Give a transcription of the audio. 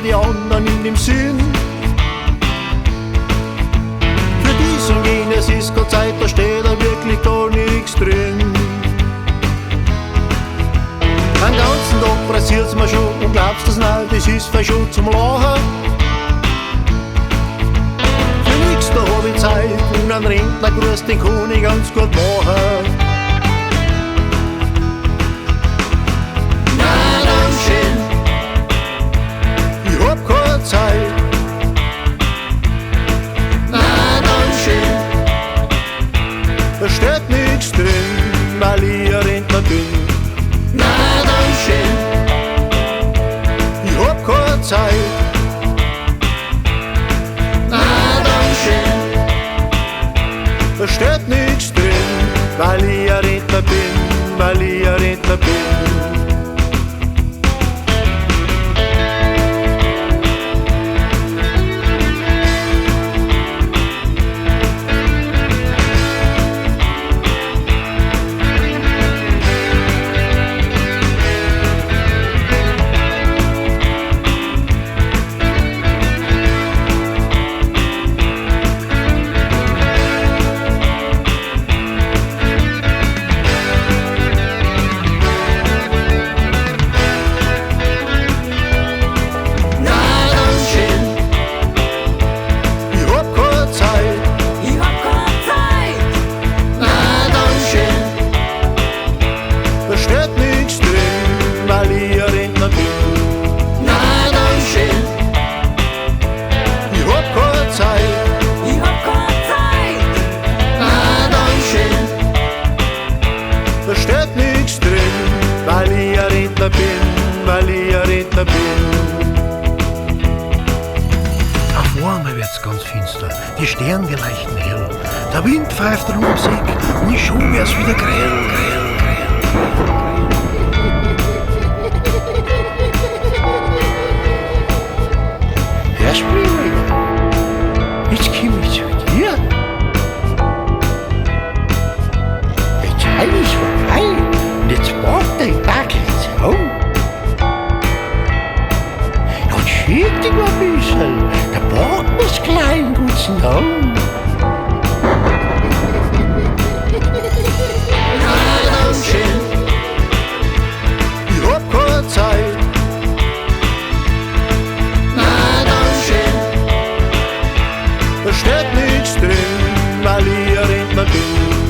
für die anderen in dem Sinn. Für dies und jenes ist Gott Zeit, da steht da wirklich gar nichts drin. Den ganzen Tag pressiert's mir schon und glaubst das nicht, das ist für schon zum Lachen. Für nix, da hab ich Zeit und ein Rentnergruß, den kann ich ganz gut machen. Na dann schön, ich hab keine Zeit. Na dann schön, da steht nix drin, weil ich ein Rentner bin. Na dann schön, ich hab keine Zeit. Na dann schön, da steht nix drin, weil ich ein Rentner bin, weil ich ein Rentner bin. Da steht nix drin, weil ich ein Rentner bin, weil ich ein Rentner bin. Auf einmal wird's ganz finster, die Sterne die leuchten hell. Der Wind pfeift rum ums Eck und schon wär's wieder grell. Hörst du mich? Jetzt komm ich zu dir. Die Zeit ist vorbei und jetzt warte ich Tag jetzt heim. Jetzt schieb dich ein bisschen, der braucht mir's klein gut's Namen. Na dann schön, ich hab keine Zeit. Na dann schön, da steht nix drin, weil ich ein Rentner bin.